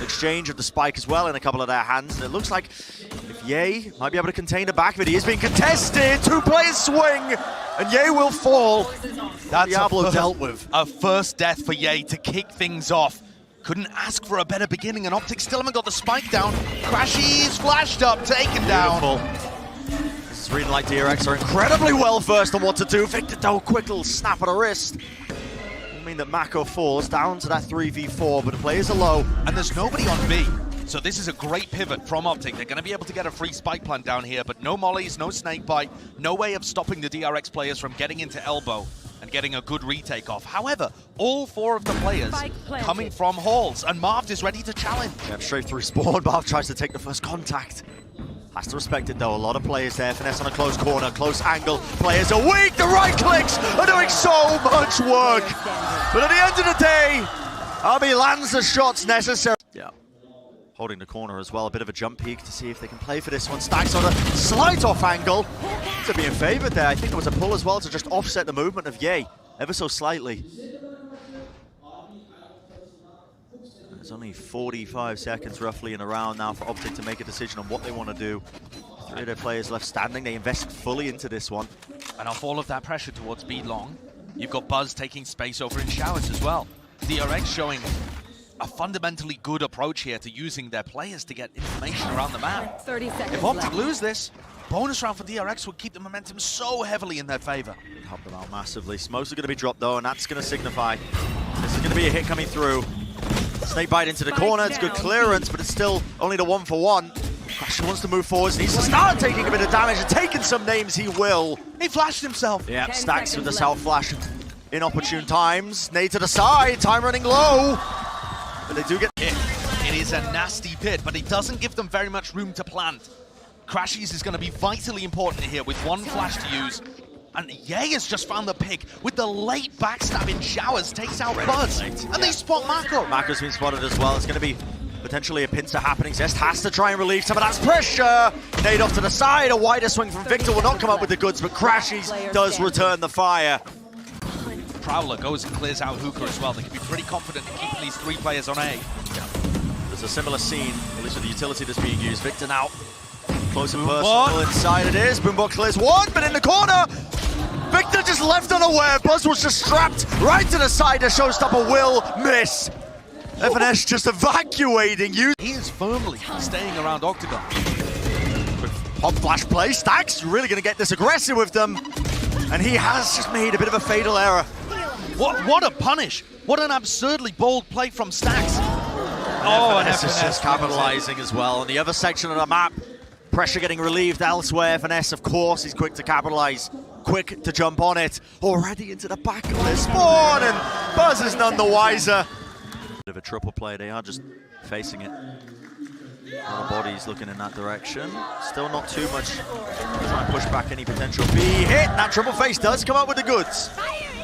exchange of the spike as well in a couple of their hands. And it looks like if Ye might be able to contain the back of it, he is being contested. Two players swing, and Ye will fall. That's Diablo dealt with. A first death for Ye to kick things off. Couldn't ask for a better beginning, and OpTic still haven't got the spike down. Crashies flashed up, taken down. This is reading like DRX are incredibly well versed on what to do. Victor though, quick little snap at a wrist. I mean that MaKo falls down to that 3v4, but the players are low. And there's nobody on B. So this is a great pivot from OpTic. They're going to be able to get a free spike plant down here, but no mollies, no snakebite, no way of stopping the DRX players from getting into elbow and getting a good retake off. However, all four of the players coming from halls, and Marved is ready to challenge. Yeah, straight through spawn, Marved tries to take the first contact. Has to respect it though, a lot of players there. Finesse on a close corner, close angle. Players are weak, the right clicks are doing so much work. But at the end of the day, RB lands the shots necessary. Yeah, holding the corner as well, a bit of a jump peek to see if they can play for this one. Stax on a slight off angle to be in favored there. I think there was a pull as well to just offset the movement of Ye, ever so slightly. There's only 45 seconds roughly in a round now for OpTic to make a decision on what they want to do. Three of their players left standing, they invest fully into this one. And off all of that pressure towards B long, you've got Buzz taking space over in showers as well. DRX showing a fundamentally good approach here to using their players to get information around the map. 30 seconds If OpTic left. lose this, bonus round for DRX would keep the momentum so heavily in their favor. Help them out massively. Smokes are going to be dropped though, and that's going to signify this is going to be a hit coming through. Snakebite into the corner, it's good clearance, but it's still only the 1-for-1. Crasher wants to move forwards, needs to start taking a bit of damage, and taking some names he will. He flashed himself. Yeah, Stax with the self-flash in opportune times. Nade to the side, time running low. But they do get hit. It is a nasty pit, but it doesn't give them very much room to plant. Crashies is going to be vitally important here with one flash to use. And Ye has just found the pick with the late backstab in showers, takes out Buzz, and they spot MaKo. MaKo's been spotted as well. It's going to be potentially a pincer happening. Zest has to try and relieve some of that pressure. Nade off to the side, a wider swing from Victor will not come up with the goods, but Crashies does return the fire. Prowler goes and clears out Hookah as well. They can be pretty confident in keeping these three players on A. There's a similar scene, at least with the utility that's being used. Victor now close and personal inside it is. Boombot clears one, but in the corner, Victor just left unaware. Buzz was just strapped right to the side. The showstopper will miss. FNS just evacuating you. He is firmly staying around Octagon. Pop flash play. Stax really going to get this aggressive with them. And he has just made a bit of a fatal error. What a punish. What an absurdly bold play from Stax. Oh, and FNS is just capitalizing as well. On the other section of the map, pressure getting relieved elsewhere. FNS, of course, he's quick to capitalize. Quick to jump on it. Already into the back of their spawn, and Buzz is none the wiser. Bit of a triple play, they are just facing it. All bodies looking in that direction. Still not too much to try and push back any potential B hit. That triple face does come up with the goods.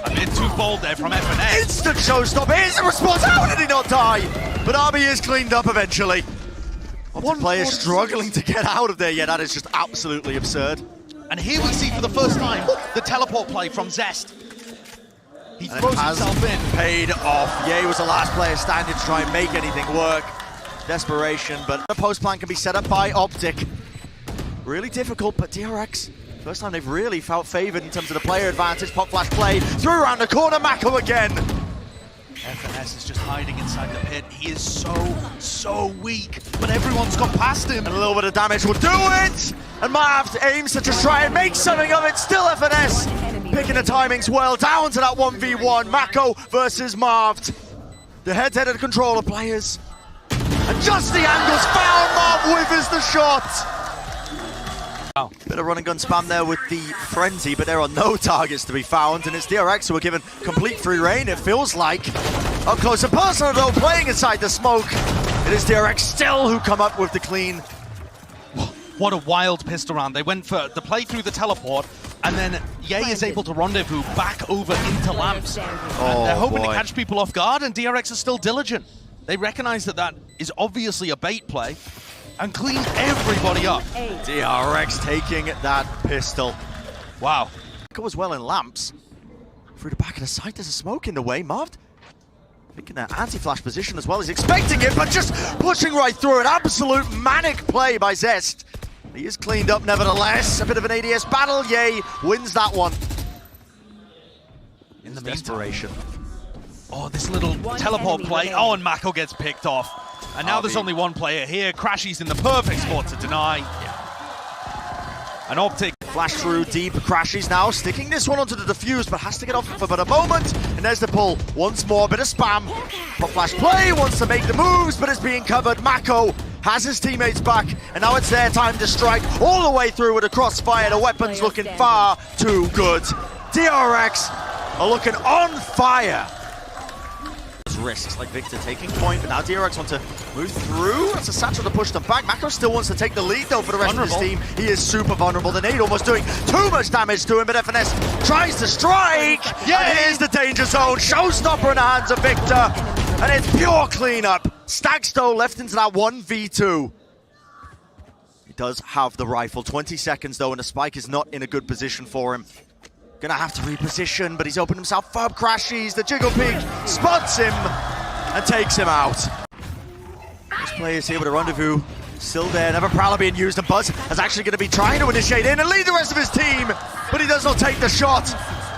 A bit too bold there from FNS. Instant showstop. Here's the response. How did he not die? But RB is cleaned up eventually. One player struggling to get out of there. Yeah, that is just absolutely absurd. And here we see for the first time the teleport play from Zest. He throws himself in. Paid off. Ye was the last player standing to try and make anything work. Desperation, but the post plan can be set up by OpTic. Really difficult, but DRX, first time they've really felt favored in terms of the player advantage. Pop flash play, through around the corner, MaKo again. FNS is just hiding inside the pit. He is so weak, but everyone's got past him. And a little bit of damage will do it! And Marved aims to just try and make something of it. Still FNS picking the timings well. Down to that 1v1. MaKo versus Marved. The head-to-head of the controller players. And just the angles found. Marved withers the shot. Wow. Bit of run and gun spam there with the frenzy, but there are no targets to be found, and it's DRX who are given complete free reign, it feels like. Up close and personal though, playing inside the smoke. It is DRX still who come up with the clean. What a wild pistol round. They went for the play through the teleport, and then Ye is able to rendezvous back over into lamps. And they're hoping to catch people off guard, and DRX is still diligent. They recognize that that is obviously a bait play, and clean everybody up. DRX taking that pistol. Wow. Goes well in lamps. Through the back of the site, there's a smoke in the way. Marved Picking an anti-flash position as well. He's expecting it, but just pushing right through it. Absolute manic play by Zest. He is cleaned up nevertheless. A bit of an ADS battle. Yay wins that one. In the desperation. Oh, this little teleport play. Oh, and MaKo gets picked off. And now there's only one player here. crashies in the perfect spot to deny. And OpTic. Flash through deep. crashies now sticking this one onto the defuse, but has to get off for but a moment. And there's the pull. Once more, bit of spam. Pop flash play, wants to make the moves, but it's being covered. MaKo has his teammates back, and now it's their time to strike all the way through with a crossfire. The weapon's looking far too good. DRX are looking on fire. Risks like Victor taking point, but now DRX want to move through. It's a satchel to push them back. MaKo still wants to take the lead though for the rest of his team. He is super vulnerable. The nade almost doing too much damage to him, but FNS tries to strike. Yeah, and here's the danger zone. Showstopper in the hands of Victor, and it's pure cleanup. stax though left into that 1v2. He does have the rifle. 20 seconds though, and the spike is not in a good position for him. Gonna have to reposition, but he's opened himself up. crashies, the jiggle pig spots him and takes him out. This player's here with a rendezvous. Still there, never Prowler being used, and Buzz is actually gonna be trying to initiate in and lead the rest of his team, but he does not take the shot.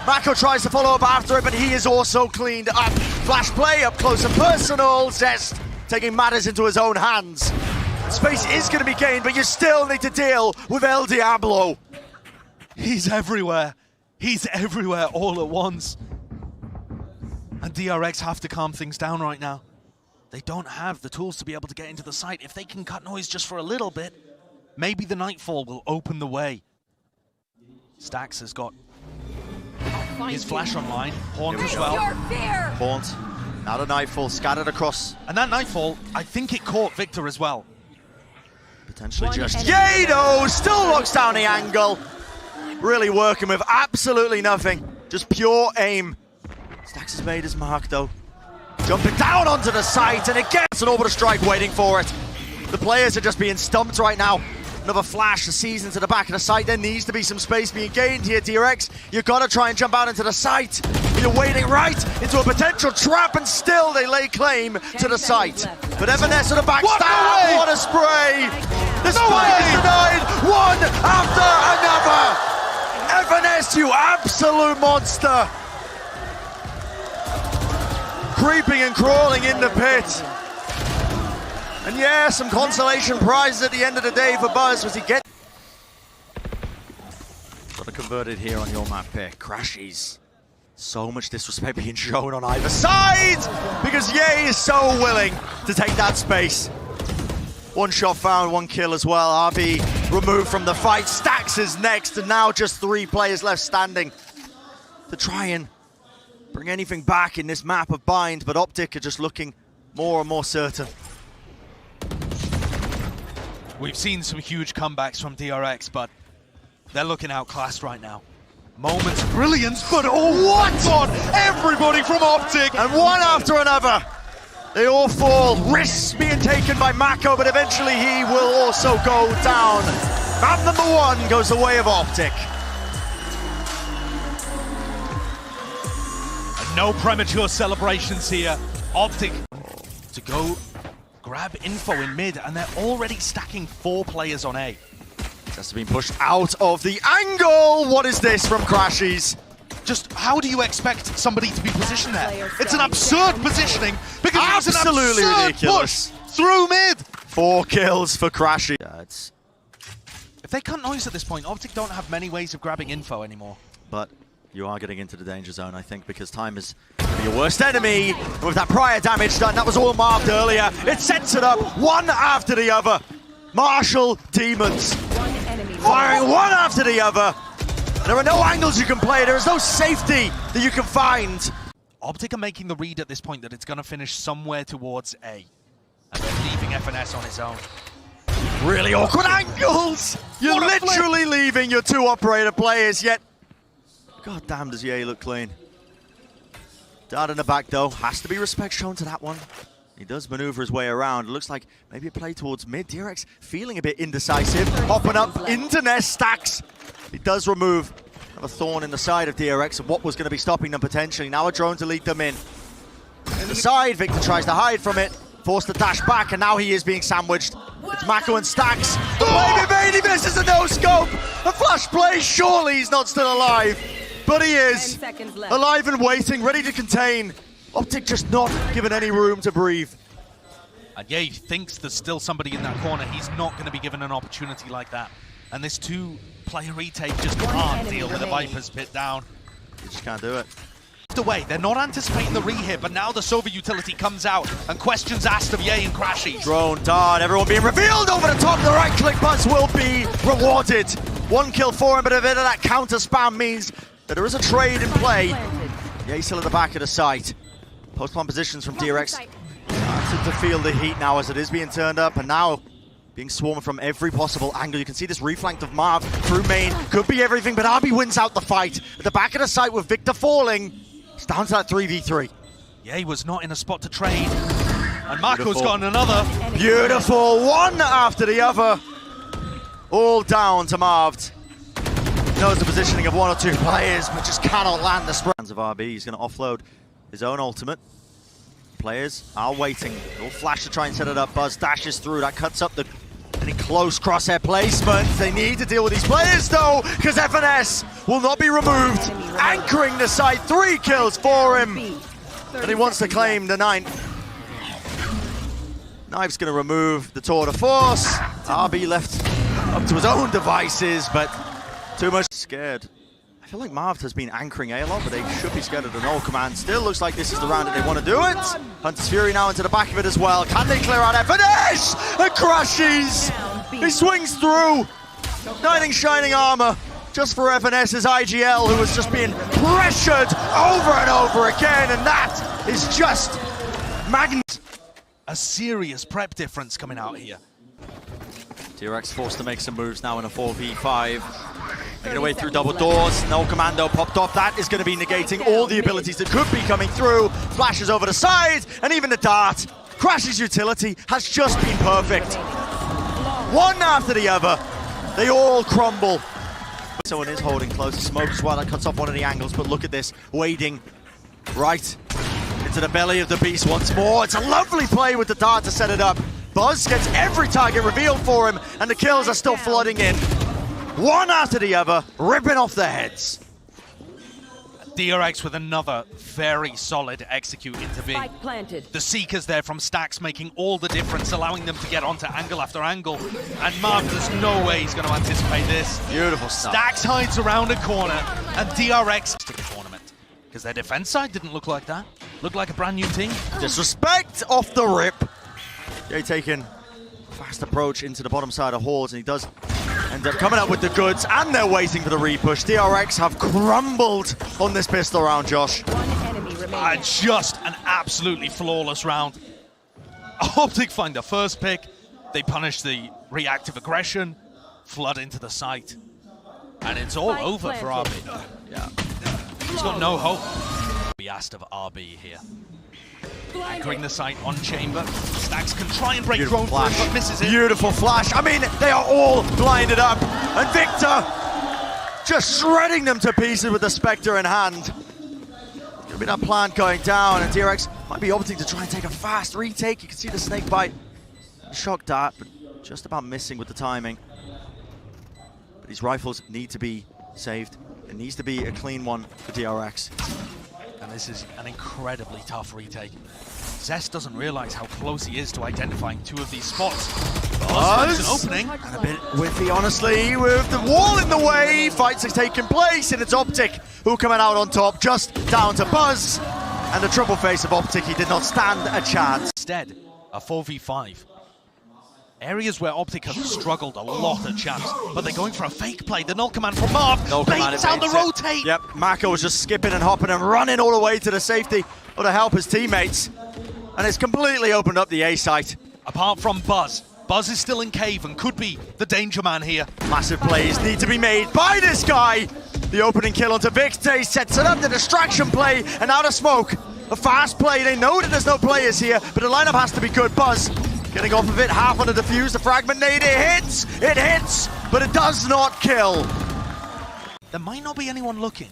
MaKo tries to follow up after it, but he is also cleaned up. Flash play up close and personal. Zest taking matters into his own hands. Space is gonna be gained, but you still need to deal with El Diablo. He's everywhere. He's everywhere all at once. And DRX have to calm things down right now. They don't have the tools to be able to get into the site. If they can cut noise just for a little bit, maybe the Nightfall will open the way. stax has got his flash online. Haunt as well. Haunt, now the Nightfall scattered across. And that Nightfall, I think it caught Victor as well. Potentially just Yado still locks down the angle. Really working with absolutely nothing. Just pure aim. stax has made his mark though. Jumping down onto the site, and it gets an orbital strike waiting for it. The players are just being stumped right now. Another flash, the season to the back of the site. There needs to be some space being gained here, DRX. You've got to try and jump out into the site. You're wading right into a potential trap, and still they lay claim to the site. But FNS on the backstab, what a spray! The spike is denied, one after another! FNS, you absolute monster! Creeping and crawling in the pit. And yeah, some consolation prizes at the end of the day for Buzz as he gets. Got to convert it here on your map pick. crashies. So much disrespect being shown on either side because Ye is so willing to take that space. One shot found, one kill as well. RB removed from the fight. stax is next, and now just 3 players left standing to try and bring anything back in this map of bind, but OpTic are just looking more and more certain. We've seen some huge comebacks from DRX, but they're looking outclassed right now. Moments of brilliance, but oh, what on everybody from OpTic! And one after another. They all fall. Risks being taken by MaKo, but eventually he will also go down. Map number 1 goes the way of OpTic. And no premature celebrations here. OpTic to go grab info in mid, and they're already stacking 4 players on A. Just been pushed out of the angle. What is this from crashies? Just how do you expect somebody to be positioned there? It's an absurd positioning because it's an absolutely ridiculous push through mid. 4 kills for crashies. Yeah, if they cut noise at this point, OpTic don't have many ways of grabbing info anymore. But you are getting into the danger zone, I think, because time is your worst enemy. With that prior damage done, that was all Marved earlier. It sets it up one after the other. Martial demons firing one after the other. There are no angles you can play. There is no safety that you can find. OpTic are making the read at this point that it's going to finish somewhere towards A. And they're leaving FNS on his own. Really awkward angles. You're literally leaving your 2 operator players, yet god damn does Ye look clean. Dart in the back though, has to be respect shown to that one. He does maneuver his way around. It looks like maybe a play towards mid. DRX feeling a bit indecisive. Hopping up into nest stax. He does remove a thorn in the side of DRX of what was going to be stopping them potentially. Now a drone to lead them in. The side, Victor tries to hide from it, forced to dash back, and now he is being sandwiched. It's MaKo and stax. Maybe he misses a no-scope! A flash play, surely he's not still alive. But he is, alive and waiting, ready to contain. OpTic just not given any room to breathe. And yeah, he thinks there's still somebody in that corner. He's not going to be given an opportunity like that. And this two-player retake just can't deal with the Viper's pit down. He just can't do it. Away. They're not anticipating the re-hit, but now the Sova utility comes out and questions asked of Ye and crashies. Drone, dart, everyone being revealed over the top. The right click buzz will be rewarded. 1 kill for him, but a bit of that counter spam means that there is a trade in play. Ye still at the back of the site. Post-plant positions from DRX. To feel the heat now as it is being turned up, and now being swarmed from every possible angle. You can see this reflanked of Marved through main. Could be everything, but RB wins out the fight. At the back of the site with Victor falling. It's down to that 3v3. Yeah, he was not in a spot to trade. And MaKo's got another. Beautiful, one after the other. All down to Marved. Knows the positioning of 1 or 2 players, but just cannot land the spread. Hands of RB, he's going to offload his own ultimate. Players are waiting. They'll flash to try and set it up. Buzz dashes through, that cuts up any close crosshair placement. They need to deal with these players though, because FNS will not be removed. Anchoring the site, 3 kills for him. And he wants to claim the 9th. Knife's going to remove the tour de force. RB left up to his own devices, but too much scared. I feel like Marved has been anchoring A lot, but they should be scared of the null command. Still looks like this is the round that they want to do it. Hunter's Fury now into the back of it as well. Can they clear out FNS? And crashies! He swings through. Knight in shining armor. Just for FNS's IGL, who was just being pressured over and over again, and that is just magnet. A serious prep difference coming out here. DRX forced to make some moves now in a 4v5. Making away through double doors. No commando popped off. That is going to be negating all the abilities that could be coming through. Flashes over the side, and even the dart. Crash's utility has just been perfect. One after the other, they all crumble. Someone is holding close to smoke as well. That cuts off one of the angles, but look at this. Wading right into the belly of the beast once more. It's a lovely play with the dart to set it up. Buzz gets every target revealed for him, and the kills are still flooding in. One after the other, ripping off their heads. DRX with another very solid execute into B. The Seekers there from stax making all the difference, allowing them to get onto angle after angle. And Marv, there's no way he's going to anticipate this. Beautiful stuff. Stax hides around a corner, and DRX to the tournament. Because their defense side didn't look like that. Looked like a brand new team. Disrespect off the rip. Jay taking a fast approach into the bottom side of halls, and he does end up coming up with the goods, and they're waiting for the repush. DRX have crumbled on this pistol round, Josh. Just an absolutely flawless round. OpTic find the first pick. They punish the reactive aggression, flood into the site, and it's all over for RB. Yeah. He's got no hope. Be asked of RB here. Anchoring the site on chamber. Stax can try and break drone through, but misses it. Beautiful flash. I mean, they are all blinded up. And Victor just shredding them to pieces with the Spectre in hand. It's gonna be that plant going down, and DRX might be opting to try and take a fast retake. You can see the snake bite. Shock dart, but just about missing with the timing. But these rifles need to be saved. It needs to be a clean one for DRX. And this is an incredibly tough retake. Zest doesn't realize how close he is to identifying 2 of these spots. Buzz an opening. And a bit whiffy, honestly, with the wall in the way. Fights are taking place, and it's OpTic who coming out on top, just down to Buzz. And the triple face of OpTic, he did not stand a chance. Instead, a 4v5. Areas where OpTic have struggled a lot at champs, but they're going for a fake play. The null command from Marv baits out the rotate. Yep, MaKo was just skipping and hopping and running all the way to the safety or to help his teammates. And it's completely opened up the A site. Apart from Buzz. Buzz is still in cave and could be the danger man here. Massive plays need to be made by this guy. The opening kill onto Victor, sets it up, the distraction play, and out of smoke. A fast play, they know that there's no players here, but the lineup has to be good. Buzz getting off of it, half on the defuse, the fragment nade, it hits, but it does not kill. There might not be anyone looking.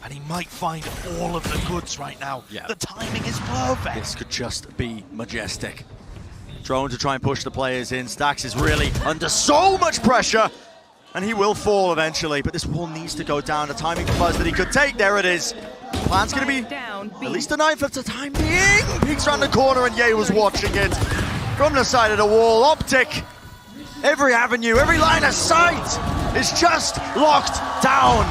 And he might find all of the goods right now. Yeah. The timing is perfect. This could just be majestic. Drone to try and push the players in. Stax is really under so much pressure. And he will fall eventually, but this wall needs to go down. The timing for Buzz that he could take, there it is. Plan's gonna be at least a knife at the time being. Peeks around the corner and Ye was watching it. From the side of the wall, OpTic. Every avenue, every line of sight is just locked down.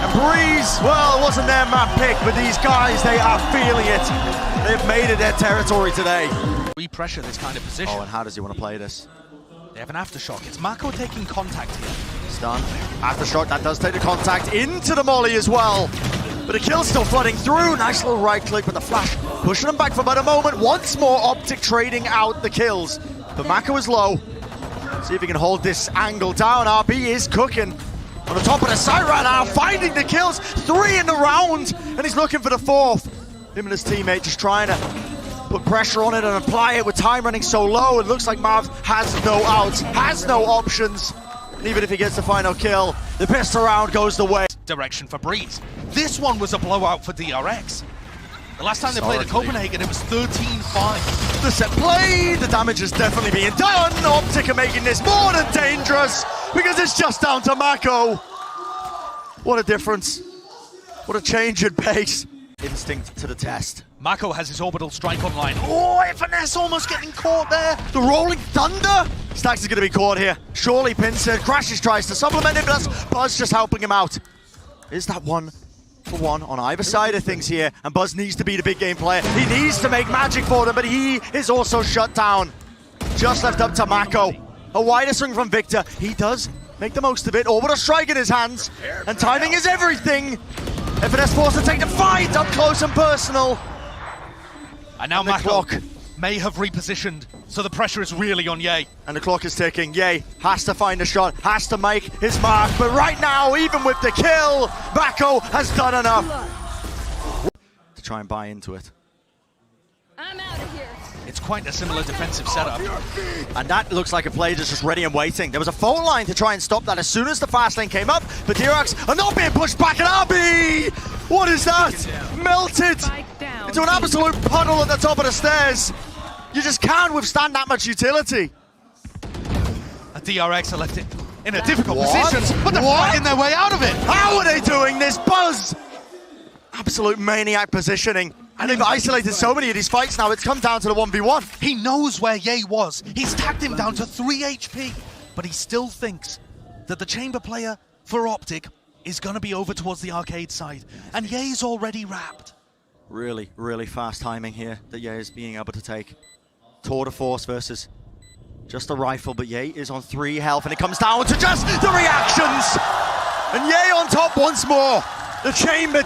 And Breeze, well, it wasn't their map pick, but these guys, they are feeling it. They've made it their territory today. We pressure this kind of position. Oh, and how does he want to play this? They have an aftershock. It's MaKo taking contact here. Stun. Aftershock, that does take the contact into the molly as well. But the kill's still flooding through. Nice little right click, but the flash pushing them back for about a moment. Once more, OpTic trading out the kills. But MaKo is low. See if he can hold this angle down. RB is cooking on the top of the site right now, finding the kills. 3 in the round, and he's looking for the 4th. Him and his teammate just trying to put pressure on it and apply it with time running so low. It looks like Marved has no outs, has no options. And even if he gets the final kill, the pistol round goes the way. Direction for Breeze. This one was a blowout for DRX. The last time they played at Copenhagen, it was 13-5. The set play, the damage is definitely being done. OpTic are making this more than dangerous because it's just down to MaKo. What a difference. What a change in pace. Instinct to the test. MaKo has his orbital strike online. Oh, Finesse almost getting caught there. The rolling thunder. Stax is going to be caught here. Surely Pincer. Crashies tries to supplement him, but that's Buzz just helping him out. Is that 1-for-1 on either side of things here? And Buzz needs to be the big game player. He needs to make magic for them, but he is also shut down. Just left up to MaKo. A wider swing from Victor. He does make the most of it. Orbital strike in his hands. And timing is everything. FNS forced to take the fight up close and personal. And now MaKo may have repositioned, so the pressure is really on Ye. And the clock is ticking. Ye has to find a shot, has to make his mark. But right now, even with the kill, MaKo has done enough to try and buy into it. I'm out of here. It's quite a similar defensive setup. And that looks like a play that's just ready and waiting. There was a phone line to try and stop that as soon as the fast lane came up. But DRX are not being pushed back at RB! What is that? Melted into an absolute puddle at the top of the stairs. You just can't withstand that much utility. A DRX elected in a difficult position, but they're fighting their way out of it. How are they doing this? Buzz! Absolute maniac positioning. And they've isolated so many of these fights now, it's come down to the 1v1. He knows where Ye was. He's tagged him down to 3 HP, but he still thinks that the chamber player for OpTic is going to be over towards the arcade side. And Ye's already wrapped. Really, really fast timing here that Ye is being able to take. Tour de force versus just a rifle, but Ye is on 3 health, and it comes down to just the reactions. And Ye on top once more. The chamber.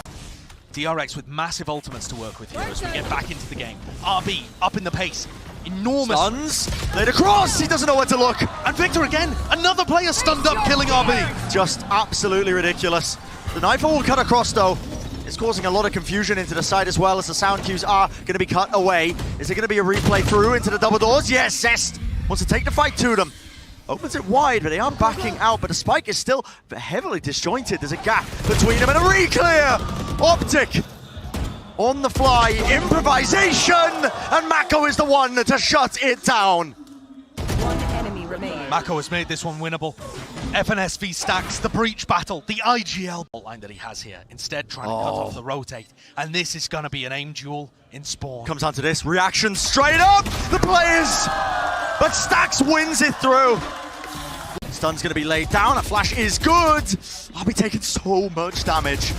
DRX with massive ultimates to work with here as we get back into the game. RB up in the pace. Enormous. Stuns. Laid across. He doesn't know where to look. And Victor again. Another player stunned up, killing RB. Just absolutely ridiculous. The knife will cut across though. It's causing a lot of confusion into the side as well as the sound cues are going to be cut away. Is it going to be a replay through into the double doors? Yes, Zest wants to take the fight to them. Opens it wide, but they aren't backing out. But the spike is still heavily disjointed. There's a gap between them and a re-clear. OpTic on the fly, improvisation, and MaKo is the one to shut it down. One enemy remaining. MaKo has made this one winnable. FNS v Stax, the breach battle, the IGL line that he has here. Instead, trying to cut off the rotate. And this is going to be an aim duel in Spawn. Comes down to this, reaction straight up, the players, but Stax wins it through. Stun's going to be laid down, a flash is good. I'll be taking so much damage.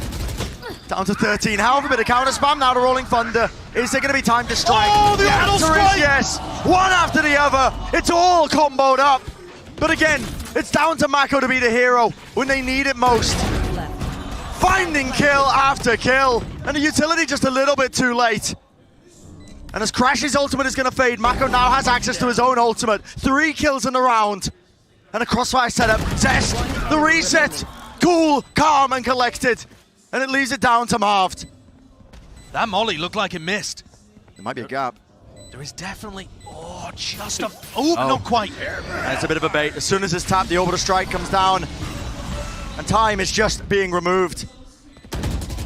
Down to 13 health, a bit of counter spam, now the rolling thunder. Is there going to be time to strike? Oh, the answer is yes, one after the other. It's all comboed up. But again, it's down to MaKo to be the hero when they need it most. Finding kill after kill, and the utility just a little bit too late. And as Crash's ultimate is going to fade, MaKo now has access to his own ultimate. 3 kills in the round. And a crossfire setup. Zest, the reset. Cool, calm, and collected. And it leaves it down to Marved. That molly looked like it missed. There might be a gap. There is definitely, just a, not quite. And it's a bit of a bait. As soon as it's tapped, the orbital strike comes down. And time is just being removed.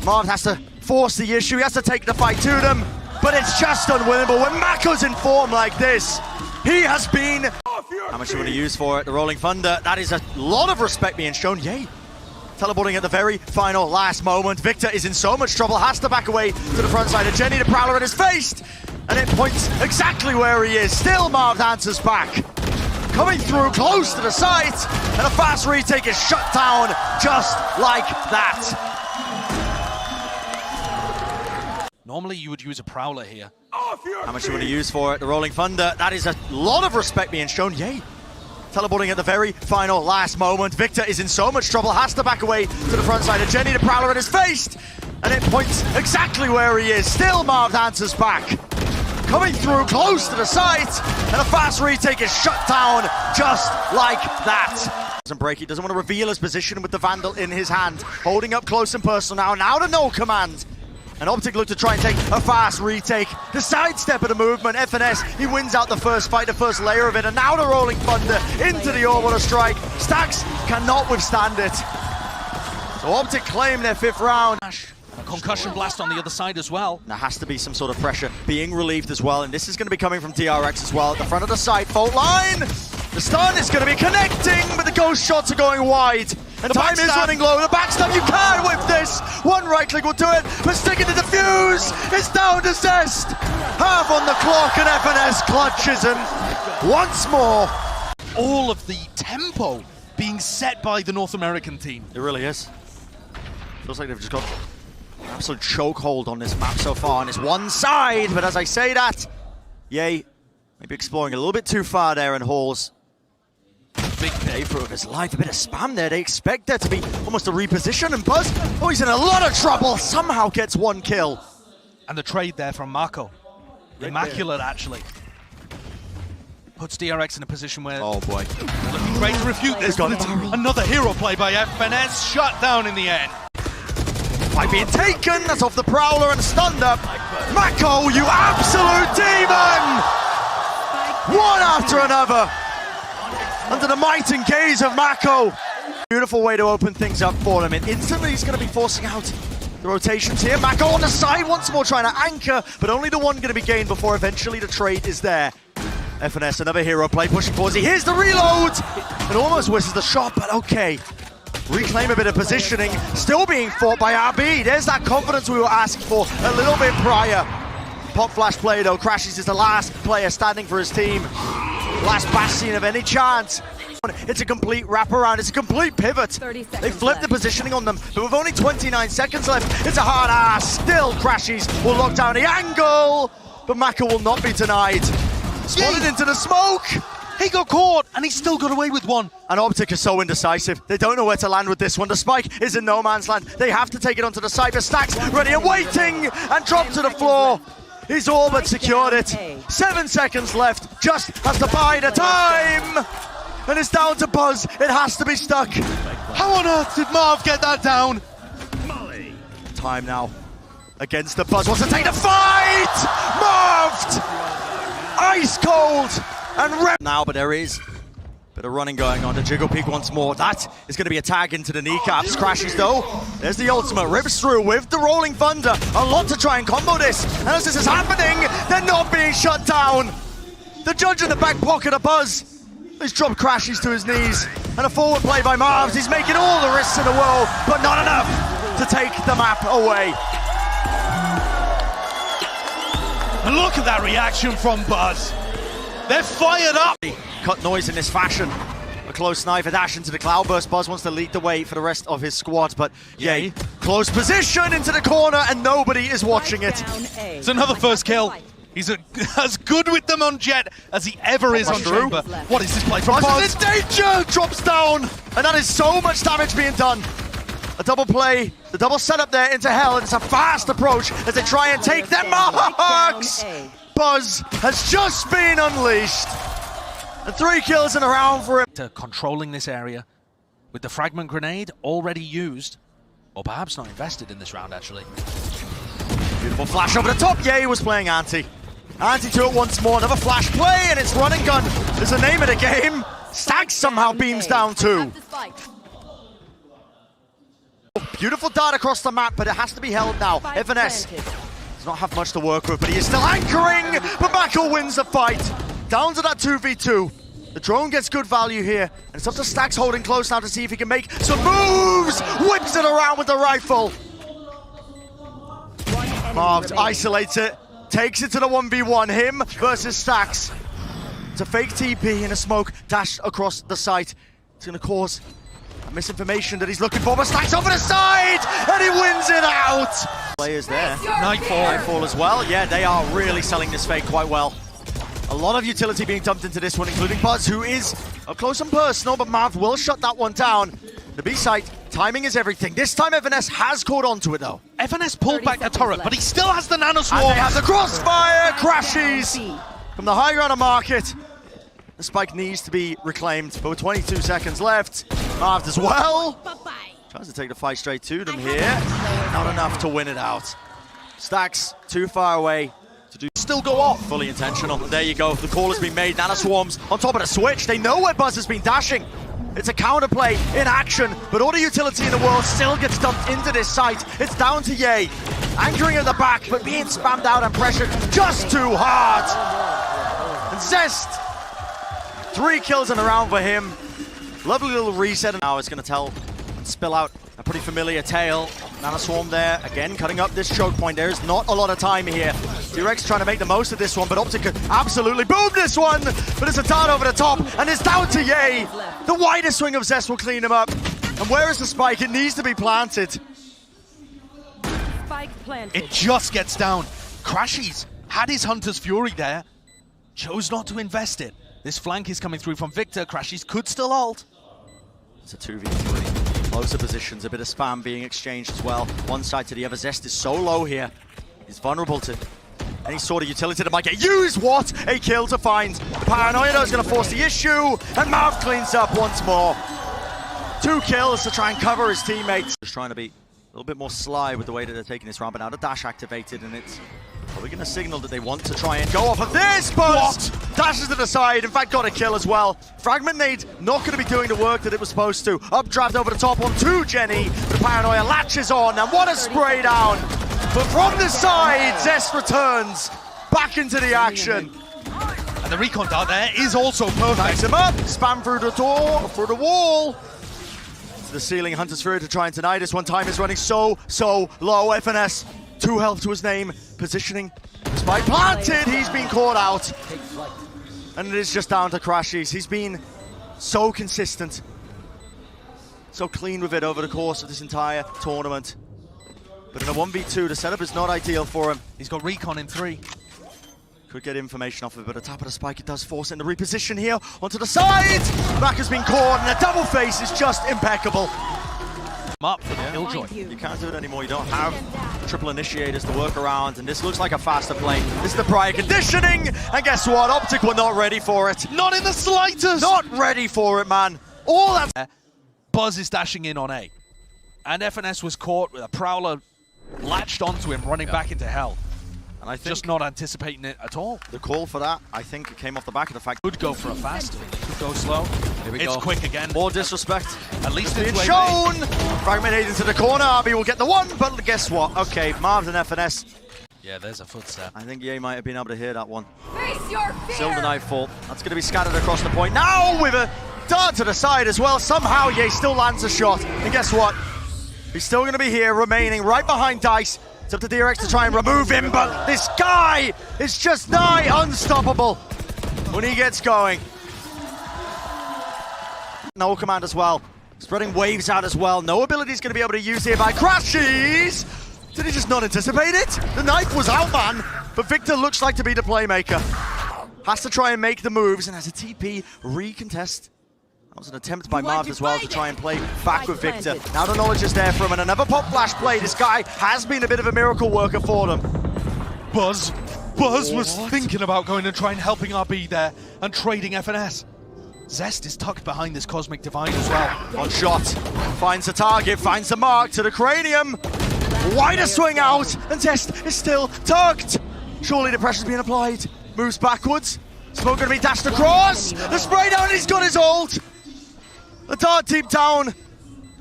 Marved has to force the issue, he has to take the fight to them, but it's just unwinnable. When MaKo's in form like this, he has been... How much you want to use for it? The Rolling Thunder, that is a lot of respect being shown. Yay! Teleporting at the very final last moment. Victor is in so much trouble, has to back away to the front side of Jenny. The Prowler at his face, and it points exactly where he is. Still Marved answers back. Coming through close to the site, and a fast retake is shut down just like that. Normally you would use a Prowler here. How much you want to use for it? The Rolling Thunder, that is a lot of respect being shown. Yay! Teleporting at the very final last moment. Victor is in so much trouble, has to back away to the front side of Jenny. The Prowler at his face, and it points exactly where he is. Still Marved answers back. Coming through close to the site, and a fast retake is shut down just like that. Doesn't break, he doesn't want to reveal his position with the Vandal in his hand. Holding up close and personal now to no command. And OpTic look to try and take a fast retake. The sidestep of the movement, FNS, he wins out the first fight, the first layer of it, and now the Rolling Thunder into the orbital strike. Stax cannot withstand it. So OpTic claim their 5th round. A concussion blast on the other side as well. There has to be some sort of pressure being relieved as well, and this is going to be coming from DRX as well. At the front of the site, fault line. The stun is going to be connecting, but the ghost shots are going wide. And time is running low. The backstab, you can't whip this. One right click will do it, but sticking to the fuse. It's down to Zest. Half on the clock, and FNS clutches him once more. All of the tempo being set by the North American team. It really is. Feels like they've just got an absolute chokehold on this map so far, on this one side. But as I say that, Yay, maybe exploring a little bit too far there in Halls. Big pay for his life, a bit of spam there. They expect there to be almost a reposition, and Buzz, oh, he's in a lot of trouble, somehow gets 1 kill. And the trade there from MaKo. Immaculate, actually. Puts DRX in a position where... Oh boy. Looking great to refute this, but it's another hero play by FNS, shut down in the end. Fight being taken, that's off the Prowler and stunned up. MaKo, you absolute demon! One after another. Under the might and gaze of MaKo. Beautiful way to open things up for him. And instantly he's going to be forcing out the rotations here. MaKo on the side once more trying to anchor, but only the one going to be gained before eventually the trade is there. FNS, another hero play, pushing towards it. Here's the reload! It almost misses the shot, but okay. Reclaim a bit of positioning. Still being fought by RB. There's that confidence we were asking for a little bit prior. Pop flash play though. Crashies is the last player standing for his team. Last bastion of any chance. It's a complete wraparound. It's a complete pivot. They flipped the positioning on them, but with only 29 seconds left, it's a hard ass. Still, Crashies will lock down the angle, but MaKo will not be denied. Spotted into the smoke. He got caught, and he still got away with one. And OpTic is so indecisive. They don't know where to land with this one. The spike is in no man's land. They have to take it onto the side. The Stax ready and waiting, and dropped to the floor. He's all but secured it. 7 seconds left, just has to buy the time. And it's down to Buzz, it has to be stuck. How on earth did Marv get that down? Time now against the Buzz, wants to take the fight! Marved! Ice cold! And now, but there is a bit of running going on. The jiggle peek once more. That is going to be a tag into the kneecaps. Crashies though. There's the ultimate. Rips through with the Rolling Thunder. A lot to try and combo this. And as this is happening, they're not being shut down. The judge in the back pocket of Buzz. He's dropped Crashies to his knees. And a forward play by Marved. He's making all the risks in the world, but not enough to take the map away. And look at that reaction from Buzz. They're fired up! Cut noise in this fashion. A close sniper dash into the cloudburst. Buzz wants to lead the way for the rest of his squad, but yay. Close position into the corner, and nobody is watching it. It's another first kill. He's as good with them on Jet as he ever is on Chamber. What is this play from Buzz? In danger! Drops down! And that is so much damage being done. A double play, the double setup there into hell, and it's a fast approach as they try and take their marks! Buzz has just been unleashed. And 3 kills in a round for him. Controlling this area with the fragment grenade already used, or perhaps not invested in this round actually. Beautiful flash over the top. Yay was playing anti. Anti to it once more. Another flash play, and it's run and gun is the name of the game. Stax somehow beams down too. Beautiful dart across the map, but it has to be held now. FNS does not have much to work with, but he is still anchoring, but MaKo wins the fight. Down to that 2v2. The drone gets good value here, and it's up to stax holding close now to see if he can make some moves. Whips it around with the rifle. Marved isolates it, takes it to the 1v1. Him versus stax. It's a fake TP in a smoke dash across the site. It's going to cause a misinformation that he's looking for, but stax over the side, and he wins it out. Players there. Nightfall as well. Yeah, they are really selling this fake quite well. A lot of utility being dumped into this one, including Buzz, who is up close and personal, but Marved will shut that one down. The B site, timing is everything. This time FNS has caught on to it though. FNS pulled back the turret, but he still has the nano swarm. And they have the crossfire, crashies from the high ground of market. The spike needs to be reclaimed, but with 22 seconds left, Marved as well. Tries to take the fight straight to them here. Not enough to win it out. stax too far away to do. Still go off. Fully intentional. There you go. The call has been made. Nano swarms on top of the switch. They know where Buzz has been dashing. It's a counterplay in action, but all the utility in the world still gets dumped into this site. It's down to Ye. Anchoring at the back, but being spammed out and pressured just too hard. And Zest, 3 kills in a round for him. Lovely little reset, and now it's going to tell and spill out a pretty familiar tale. Nano swarm there, again cutting up this choke point. There is not a lot of time here. DRX trying to make the most of this one, but OpTic could absolutely boom this one. But it's a dart over the top, and it's down to Ye. The widest swing of Zest will clean him up. And where is the spike? It needs to be planted. Spike planted. It just gets down. crashies had his Hunter's Fury there, chose not to invest it. This flank is coming through from Victor. crashies could still ult. It's a 2v3. Closer positions, a bit of spam being exchanged as well. One side to the other. Zest is so low here. He's vulnerable to any sort of utility that might get used. What a kill to find. Paranoia is going to force the issue, and Marv cleans up once more. 2 kills to try and cover his teammates. Just trying to be a little bit more sly with the way that they're taking this round, but now the dash activated, and it's probably going to signal that they want to try and go off of this, but dashes to the side. In fact, got a kill as well. Fragment nade not going to be doing the work that it was supposed to. Updraft over the top on 2 Jenny. The Paranoia latches on, and what a spray down. But from the side, Zest returns back into the action. And the recon dart there is also perfect. Backs him up, spam through the door, through the wall. To the ceiling, Hunter's Fury to try and deny this one. Time is running so low. FNS, 2 health to his name. Positioning, spike planted, he's been caught out. And it is just down to crashies. He's been so consistent, so clean with it over the course of this entire tournament. But in a 1v2, the setup is not ideal for him. He's got recon in 3. Could get information off of it, but a tap of the spike, it does force it in the reposition here. Onto the side! Back has been caught, and a double face is just impeccable. Up for the Killjoy. You can't do it anymore. You don't have triple initiators to work around, and this looks like a faster play. This is the prior conditioning, and guess what? OpTic were not ready for it. Not in the slightest! Not ready for it, man. All that... Buzz is dashing in on A. And FNS was caught with a Prowler latched onto him, running back into hell. And I think just not anticipating it at all. The call for that, I think, it came off the back of the fact... Could go for a fast, could go slow. Here we it's go. Quick again. More disrespect. At least being it's shown. Fragment nade into the corner. Arby will get the one, but guess what? Okay, Marved and FNS. Yeah, there's a footstep. I think Ye might have been able to hear that one. Face your fear. Still the Nightfall. That's going to be scattered across the point. Now with a dart to the side as well. Somehow Ye still lands a shot. And guess what? He's still going to be here, remaining right behind Dice. It's up to DRX to try and remove him, but this guy is just nigh unstoppable when he gets going. No command as well. Spreading waves out as well. No ability is going to be able to use here by crashies. Did he just not anticipate it? The knife was out, man. But Victor looks like to be the playmaker. Has to try and make the moves, and has a TP recontest. That was an attempt by Marved as well to try and play back with Victor. Now the knowledge is there for him, and another pop flash play. This guy has been a bit of a miracle worker for them. Buzz was thinking about going and trying helping RB there and trading FNS. Zest is tucked behind this Cosmic Divine as well. One shot, finds the target, finds the mark to the cranium. Wider swing out, and Zest is still tucked. Surely the pressure's being applied. Moves backwards. Smoke gonna be dashed across. The spray down, he's got his ult. The dart team down.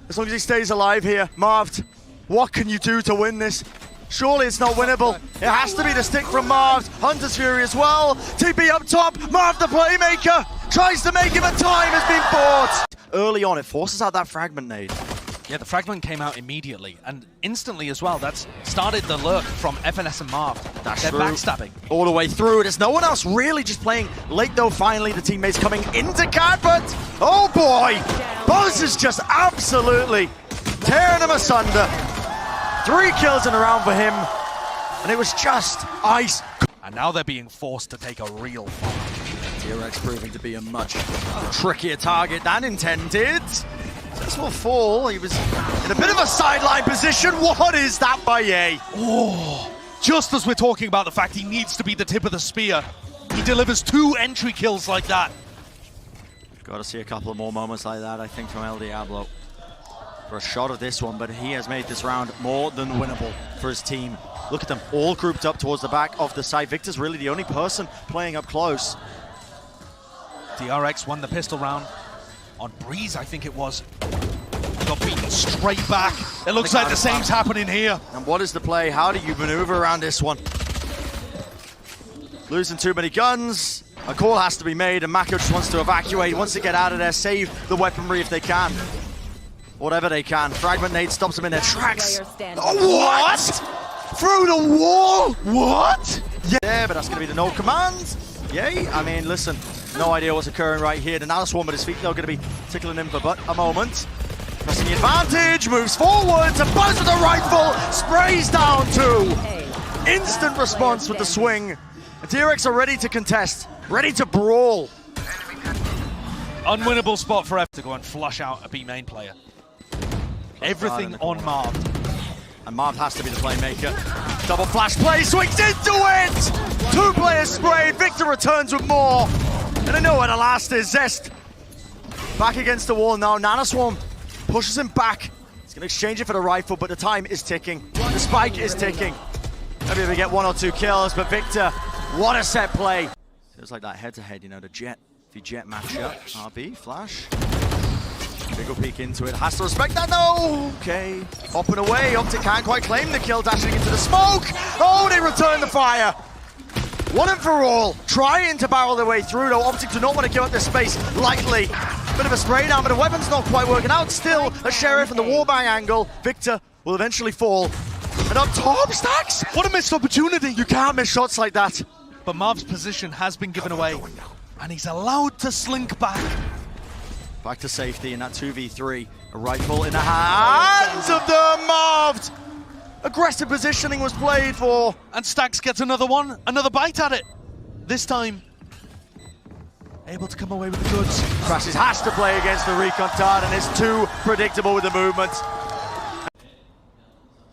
as long as he stays alive here. Marved, what can you do to win this? Surely it's not winnable. It has to be the stick from Marved. Hunter's Fury as well. TP up top. Marved the playmaker. Tries to make him a time, has been bought. Early on, it forces out that fragment nade. Yeah, the fragment came out immediately, and instantly as well. That's started the lurk from FNS and Marved. They're backstabbing. All the way through. There's no one else really just playing late though. Finally, the teammates coming into cat, but oh boy! Buzz is just absolutely tearing them asunder. 3 kills in a round for him, and it was just ice. And now they're being forced to take a real fight. DRX proving to be a much trickier target than intended. Zest will fall. He was in a bit of a sideline position. What is that by Ye? Oh, just as we're talking about the fact he needs to be the tip of the spear, he delivers 2 entry kills like that. Got to see a couple of more moments like that, I think, from El Diablo for a shot of this one, but he has made this round more than winnable for his team. Look at them, all grouped up towards the back of the site. Victor's really the only person playing up close. DRX won the pistol round on Breeze, I think it was. Got beaten straight back. It looks like the same's happening here. And what is the play? How do you maneuver around this one? Losing too many guns. A call has to be made, and MaKo just wants to evacuate, wants to get out of there, save the weaponry if they can. Whatever they can. Fragment nade stops them in their tracks. Oh, what? Through the wall? What? Yeah, but that's going to be the no command. Yay. I mean, listen, no idea what's occurring right here. The Nalus one with his feet, though, going to be tickling him for but a moment. Pressing the advantage, moves forward to Buzz with the rifle, sprays down 2. Instant response with the swing. DRX are ready to contest, ready to brawl. Unwinnable spot for F to go and flush out a B main player. Everything on Marved. And Marved has to be the playmaker. Double flash play, swings into it! 2 players sprayed, Victor returns with more. And I know where the last is. Zest back against the wall now. Nanoswarm pushes him back. He's going to exchange it for the rifle, but the time is ticking. The spike is ticking. Maybe we get 1 or 2 kills, but Victor, what a set play. Feels like that head-to-head, you know, the Jet. If you Jet match up, RB, flash. Big ol' peek into it, has to respect that, no! Okay, hopping away, OpTic can't quite claim the kill, dashing into the smoke! Oh, they return the fire! One and for all, trying to barrel their way through, though OpTic do not want to give up this space lightly. Bit of a spray down, but the weapon's not quite working out. Still, a Sheriff and the wallbang angle. Victor will eventually fall. And up top, stax! What a missed opportunity! You can't miss shots like that. But Marv's position has been given away, and he's allowed to slink back. Back to safety in that 2v3. A rifle in the hands of the Marved. Aggressive positioning was played for. And stax gets another one, another bite at it. This time, able to come away with the goods. crashies has to play against the recon dart, and it's too predictable with the movement.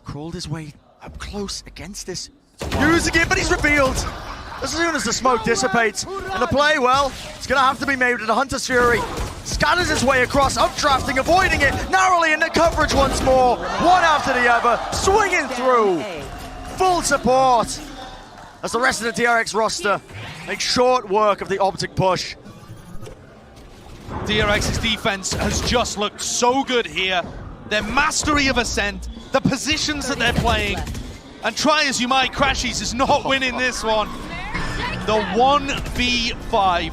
Crawled his way up close against this. Using it, but he's revealed. As soon as the smoke dissipates, and the play, well, it's going to have to be made with the Hunter's Fury. Scatters his way across, updrafting, avoiding it, narrowly into coverage once more. One after the other, swinging through. Full support. As the rest of the DRX roster make short work of the OpTic push. DRX's defense has just looked so good here. Their mastery of Ascent, the positions that they're playing, and try as you might, crashies is not winning this one. The 1v5.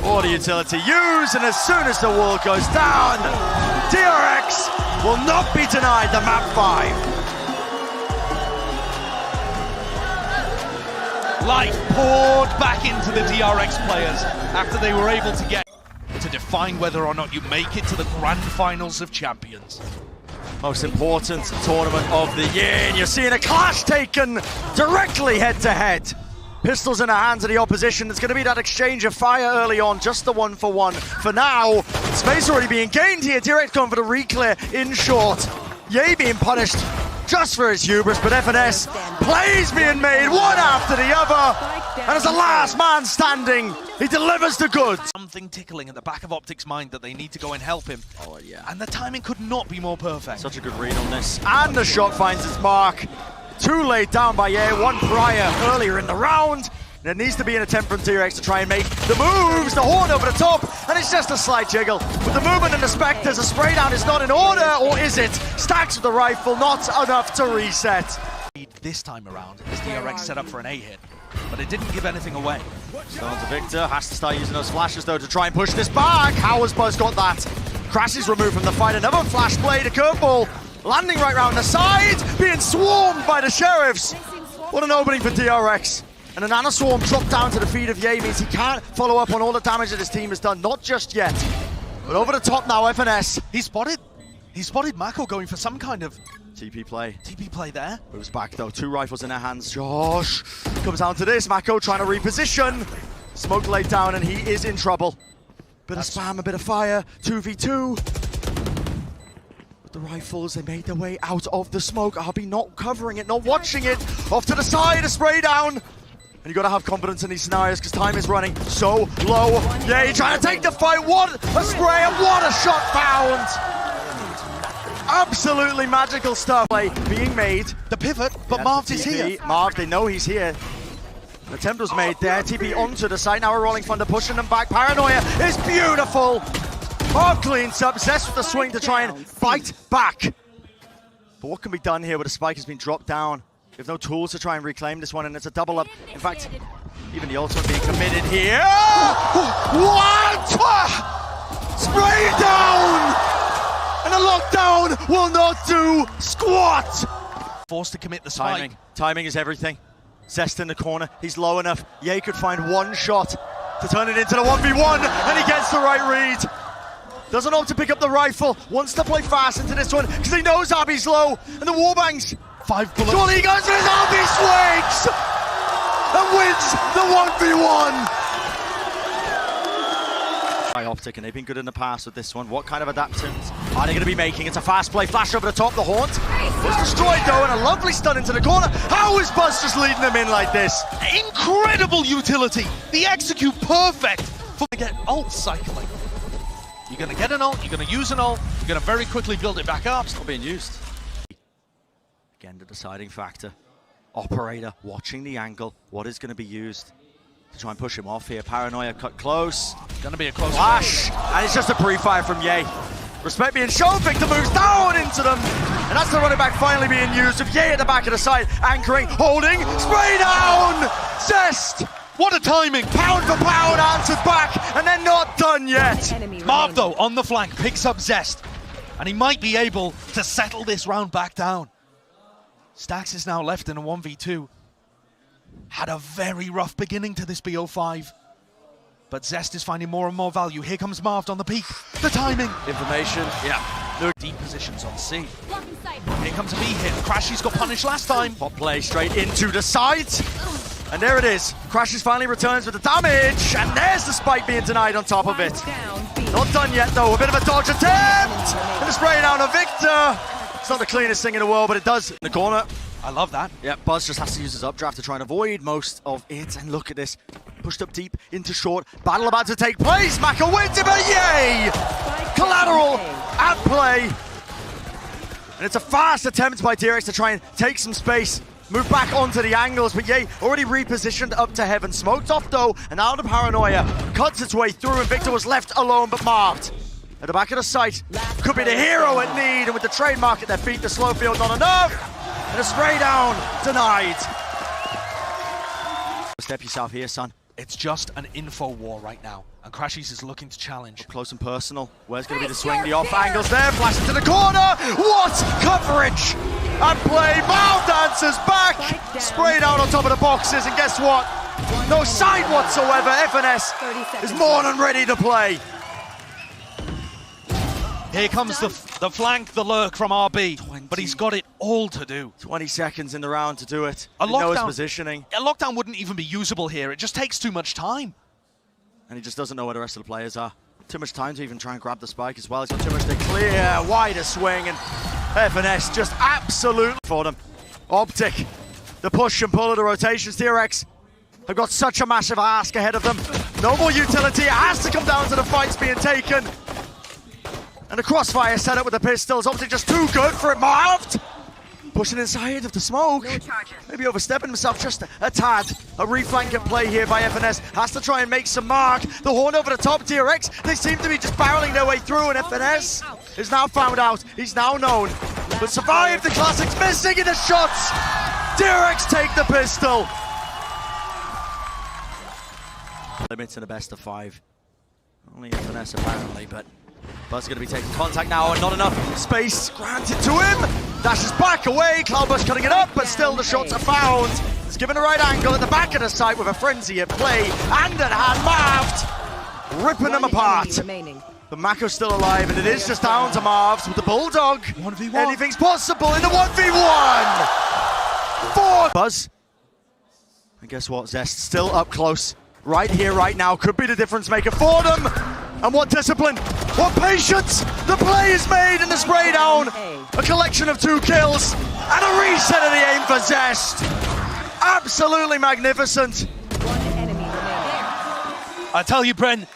What a utility used, and as soon as the wall goes down, DRX will not be denied the map 5. Life poured back into the DRX players after they were able to get to define whether or not you make it to the grand finals of champions. Most important tournament of the year, and you're seeing a clash taken directly head-to-head. Pistols in the hands of the opposition. It's going to be that exchange of fire early on, just the 1-for-1. For now, space already being gained here. DRX going for the re-clear in short. Ye being punished just for his hubris, but FNS plays being made one after the other. And as the last man standing, he delivers the goods. Something tickling at the back of OpTic's mind that they need to go and help him. Oh, yeah. And the timing could not be more perfect. Such a good read on this. And the shot finds its mark. Too late down by Ye, one prior earlier in the round. There needs to be an attempt from DRX to try and make the moves, the horn over the top, and it's just a slight jiggle. With the movement and the Spectres, a spray down is not in order, or is it? Stax with the rifle, not enough to reset. This time around, as DRX set up for an A hit, but it didn't give anything away. Still on to Victor, has to start using those flashes though to try and push this back. How has Buzz got that? Crashies removed from the fight, another flash blade, a curveball, landing right round the side, being swarmed by the Sheriffs. What an opening for DRX. And a nano swarm dropped down to the feet of Ye means he can't follow up on all the damage that his team has done, not just yet. But over the top now, FNS. He spotted MaKo going for some kind of TP play. TP play there. Moves back though, 2 rifles in their hands. Josh comes down to this, MaKo trying to reposition. Smoke laid down and he is in trouble. Bit of spam, a bit of fire, 2v2. With the rifles, they made their way out of the smoke. RB not covering it, not watching it. Off to the side, a spray down. And you gotta have confidence in these scenarios because time is running so low. Yeah, trying to take the fight. What a spray and what a shot found. Absolutely magical stuff being made. The pivot, but Marved is here. Marved, they know he's here. An attempt was made there. TP onto the side. Now a rolling thunder pushing them back. Paranoia is beautiful. Marved cleans up. Zest with the swing to try and fight back. But what can be done here with a spike has been dropped down? We have no tools to try and reclaim this one, and it's a double up. In fact, even the ultimate being committed here. What? Spray down! And a lockdown will not do squat! Forced to commit the spike. Timing is everything. Zest in the corner, he's low enough. Ye could find one shot to turn it into the 1v1, and he gets the right read. Doesn't opt to pick up the rifle, wants to play fast into this one, because he knows Abby's low, and the warbangs. 5 bullets. So he goes for his Abby swings! And wins the 1v1! By OpTic, and they've been good in the past with this one. What kind of adaptations are they going to be making? It's a fast play, flash over the top, the haunt was destroyed though, and a lovely stun into the corner. How is Buzz just leading them in like this? Incredible utility! The execute perfect for get ult cycling. You're going to get an ult, you're going to use an ult, you're going to very quickly build it back up. It's not being used. Again, the deciding factor. Operator watching the angle. What is going to be used to try and push him off here? Paranoia cut close. Going to be a close flash, and it's just a pre-fire from Ye. Respect being shown, Victor moves down into them. And that's the running back finally being used with Ye at the back of the side. Anchoring, holding, spray down! Zest! What a timing! Pound for pound, answered back, and they're not done yet. Marv, though, on the flank, picks up Zest. And he might be able to settle this round back down. Stax is now left in a 1v2. Had a very rough beginning to this BO5. But Zest is finding more and more value. Here comes Marved on the peak. The timing. Information, yeah. Deep positions on C. Here comes a B hit. Crashies got punished last time. Pop play straight into the side. And there it is. Crashies finally returns with the damage. And there's the spike being denied on top of it. Not done yet though. A bit of a dodge attempt. And a spray down on Victor. It's not the cleanest thing in the world, but it does in the corner. I love that. Yeah, Buzz just has to use his updraft to try and avoid most of it. And look at this. Pushed up deep into short. Battle about to take place. MaKo wins it, but yay! Collateral at play. And it's a fast attempt by DRX to try and take some space. Move back onto the angles, but Ye already repositioned up to heaven. Smoked off though, and now the Paranoia cuts its way through, and Victor was left alone but Marved. At the back of the site, could be the hero at need, and with the trademark at their feet, the slow field not enough. And a spray down, denied. Step yourself here, son. It's just an info war right now, and Crashies is looking to challenge. Up close and personal. Where's going to be the swing? The off angles there, flash into the corner. What coverage! And play, Marved answers back. Sprayed out on top of the boxes, and guess what? No side whatsoever. FNS is more than ready to play. Here comes the flank, the lurk from RB, but he's got it all to do. 20 seconds in the round to do it. A knows positioning. A lockdown wouldn't even be usable here. It just takes too much time. And he just doesn't know where the rest of the players are. Too much time to even try and grab the spike as well. He's got too much to clear. Wider swing, and FNS just absolutely for them. OpTic, the push and pull of the rotations. DRX have got such a massive ask ahead of them. No more utility. It has to come down to the fights being taken. And the crossfire set up with the pistols. Obviously just too good for it. Marved Pushing inside of the smoke. Maybe overstepping himself just a tad. A reflank at play here by FNS. Has to try and make some mark. The horn over the top, DRX. They seem to be just barreling their way through, and FNS is now found out. He's now known. But survived the classics, missing in the shots. DRX take the pistol. Limits in a best of 5. Only FNS apparently, but Buzz going to be taking contact now, and not enough space granted to him. Dashes back away, Cloudburst cutting it up, but still the shots are found. It's given a right angle at the back of the site with a frenzy at play, and at hand, Marved, ripping them apart. But MaKo's still alive, and it is just down to Marved with the Bulldog. 1v1. Anything's possible in the 1v1! For Buzz. And guess what, Zest still up close. Right here, right now, could be the difference maker for them. And what discipline, what patience! The play is made in the spray down. A collection of 2 kills and a reset of the aim for Zest. Absolutely magnificent. I tell you, Bren,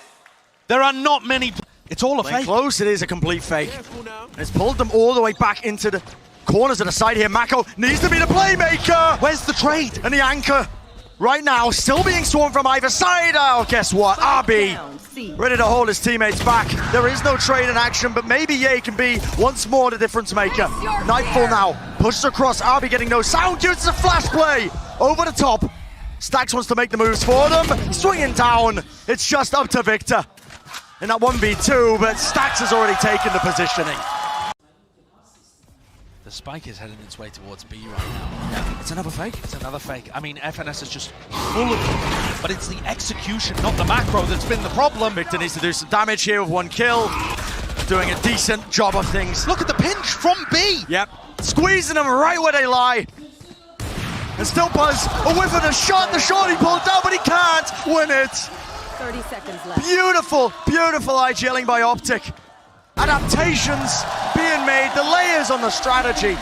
there are not many. It's all a fake. Close, it is a complete fake. And it's pulled them all the way back into the corners of the side here. MaKo needs to be the playmaker. Where's the trade? And the anchor. Right now, still being swarmed from either side. Oh, guess what? RB ready to hold his teammates back. There is no trade in action, but maybe Ye can be once more the difference maker. Nightfall now, pushes across. RB getting no sound. Uses a flash play over the top. Stax wants to make the moves for them. Swinging down. It's just up to Victor in that 1v2, but Stax has already taken the positioning. The spike is heading its way towards B right now. Yeah, it's another fake. It's another fake. I mean, FNS is just full of them, but it's the execution, not the macro, that's been the problem. Victor needs to do some damage here with 1 kill. Doing a decent job of things. Look at the pinch from B. Yep, squeezing them right where they lie. And still Buzz, a whiff of the shot he pulled down, but he can't win it. 30 seconds left. Beautiful, beautiful IGLing by OpTic. Adaptations being made, the layers on the strategy.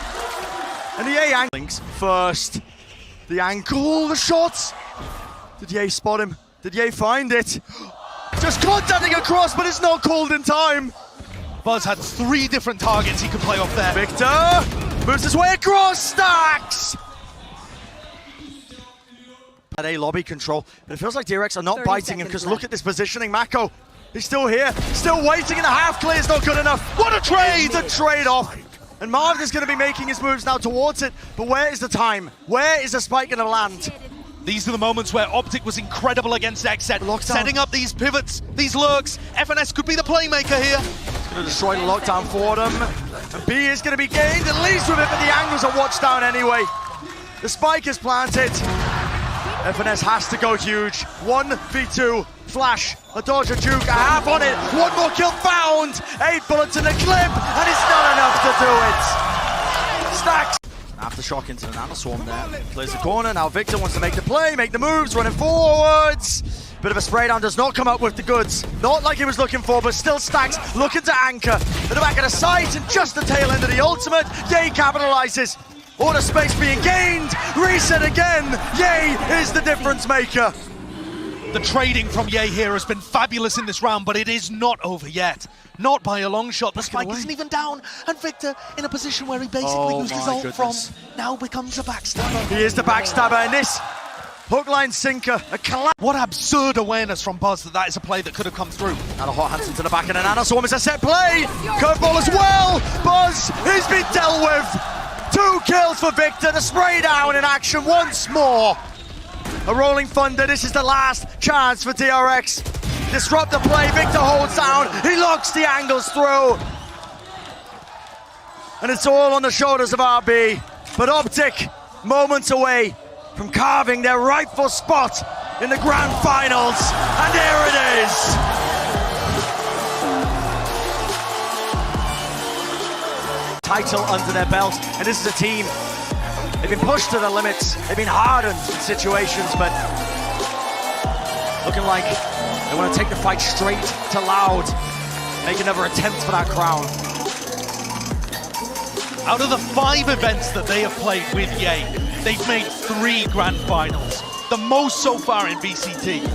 And the A anglings first. The angle, the shots. Did Ye spot him? Did Ye find it? Just contacting across, but it's not called in time. Buzz had 3 different targets he could play off there. Victor moves his way across, Stax! At A lobby control, but it feels like DRX are not biting him because look at this positioning. MaKo, he's still here, still waiting, and the half clear is not good enough. What a trade! It's a trade-off. And Marved is going to be making his moves now towards it, but where is the time? Where is the spike going to land? These are the moments where OpTic was incredible against XZ, setting up these pivots, these lurks. FNS could be the playmaker here. It's going to destroy the lockdown for them. And B is going to be gained, at least with it, but the angles are watched down anyway. The spike is planted. FNS has to go huge. 1v2, flash, a dodge, a juke, a half on it. 1 more kill found. 8 bullets in the clip, and it's not enough to do it. Stax. Aftershock into the nanoswarm there. Plays the corner, now Victor wants to make the play, make the moves, running forwards. Bit of a spray down, does not come up with the goods. Not like he was looking for, but still Stax looking to anchor. At the back of the site, and just the tail end of the ultimate. Ye capitalizes. All the space being gained, reset again. Ye is the difference maker. The trading from Ye here has been fabulous in this round, but it is not over yet. Not by a long shot. The spike isn't even down, and Victor in a position where he basically used his ult from, now becomes a backstabber. He is the backstabber, and this hook line sinker, a collapse. What absurd awareness from Buzz that is a play that could have come through. And a hot Hansen to the back, and an nanoswarm is a set play. Curveball as well. Buzz has been dealt with. 2 kills for Victor, the spray down in action once more. A rolling thunder, this is the last chance for DRX. Disrupt the play, Victor holds down, he locks the angles through. And it's all on the shoulders of RB. But OpTic, moments away from carving their rightful spot in the grand finals. And there it is. Title under their belt, and this is a team, they've been pushed to the limits, they've been hardened in situations, but looking like they want to take the fight straight to Loud, make another attempt for that crown. Out of the 5 events that they have played with Ye, they've made 3 grand finals, the most so far in VCT.